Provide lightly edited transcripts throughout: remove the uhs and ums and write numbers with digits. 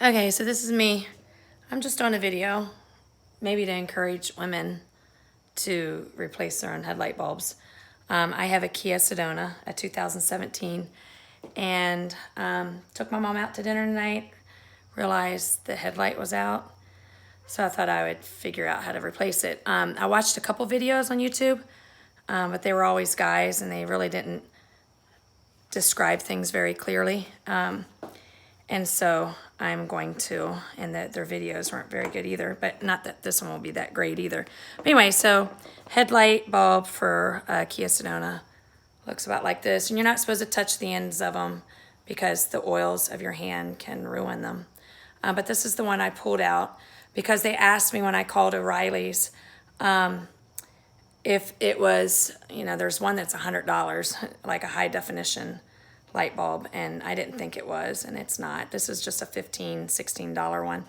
Okay, so this is me. I'm just on a video, maybe to encourage women to replace their own headlight bulbs. I have a Kia Sedona, a 2017, and took my mom out to dinner tonight, realized the headlight was out, so I thought I would figure out how to replace it. I watched a couple videos on YouTube, but they were always guys, and they really didn't describe things very clearly. And so I'm going to, and their videos weren't very good either, but not that this one will be that great either. But anyway, so headlight bulb for Kia Sedona looks about like this. And you're not supposed to touch the ends of them because the oils of your hand can ruin them. But this is the one I pulled out because they asked me when I called O'Reilly's if it was, there's one that's $100, like a high definition light bulb, and I didn't think it was, and it's not. This is just a $15, $16 one.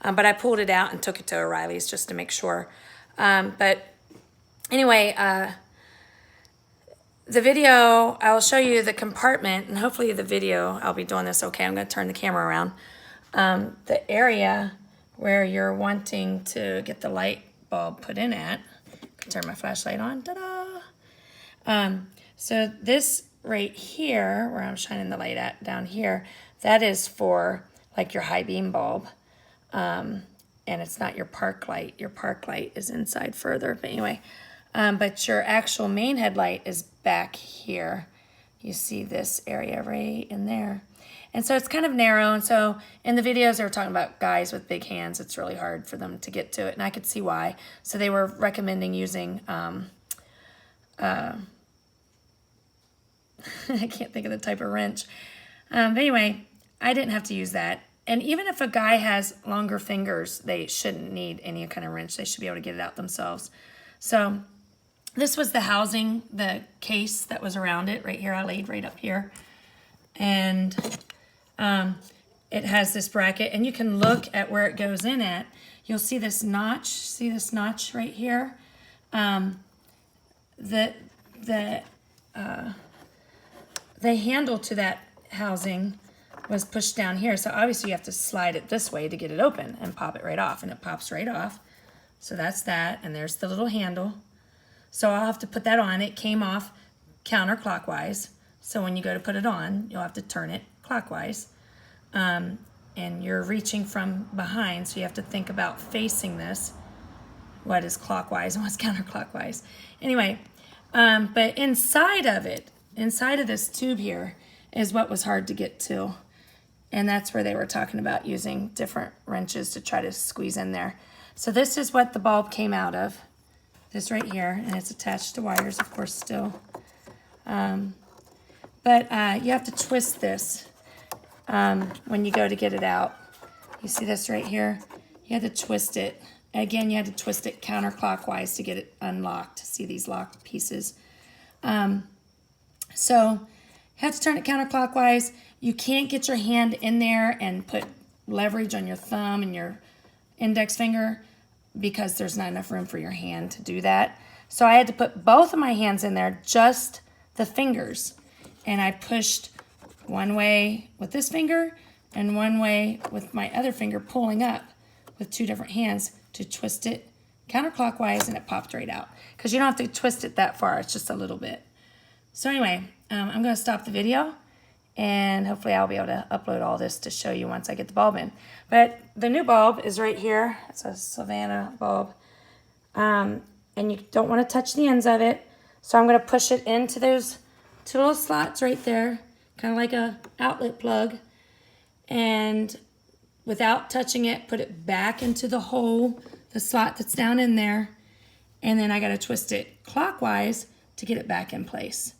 But I pulled it out and took it to O'Reilly's just to make sure. But anyway, the video, I'll show you the compartment, and hopefully the video, I'll be doing this okay. I'm going to turn the camera around. The area where you're wanting to get the light bulb put in at. Turn my flashlight on. Ta-da! So this right here, where I'm shining the light at down here, that is for like your high beam bulb. And it's not your park light. Your park light is inside further. But anyway, but your actual main headlight is back here. You see this area right in there. And so it's kind of narrow. And so in the videos, they were talking about guys with big hands. It's really hard for them to get to it. And I could see why. So they were recommending using, I can't think of the type of wrench. But anyway, I didn't have to use that. And even if a guy has longer fingers, they shouldn't need any kind of wrench. They should be able to get it out themselves. So this was the housing, the case that was around it right here. I laid right up here. And it has this bracket. And you can look at where it goes in at. You'll see this notch. See this notch right here? The handle to that housing was pushed down here. So obviously you have to slide it this way to get it open and pop it right off. And it pops right off. So that's that. And there's the little handle. So I'll have to put that on. It came off counterclockwise. So when you go to put it on, you'll have to turn it clockwise. And you're reaching from behind. So you have to think about facing this. What is clockwise and what's counterclockwise. Anyway, but inside of it, inside of this tube here is what was hard to get to. And that's where they were talking about using different wrenches to try to squeeze in there. So this is what the bulb came out of. This right here. And it's attached to wires, of course, still. But you have to twist this when you go to get it out. You see this right here? You have to twist it. Again, you have to twist it counterclockwise to get it unlocked. See these locked pieces? So you have to turn it counterclockwise. You can't get your hand in there and put leverage on your thumb and your index finger because there's not enough room for your hand to do that. So I had to put both of my hands in there, just the fingers. And I pushed one way with this finger and one way with my other finger pulling up with two different hands to twist it counterclockwise, and it popped right out. Because you don't have to twist it that far, it's just a little bit. So anyway, I'm going to stop the video, and hopefully I'll be able to upload all this to show you once I get the bulb in. But the new bulb is right here. It's a Savannah bulb. And you don't want to touch the ends of it. So I'm going to push it into those two little slots right there, kind of like a outlet plug. And without touching it, put it back into the hole, the slot that's down in there. And then I got to twist it clockwise to get it back in place.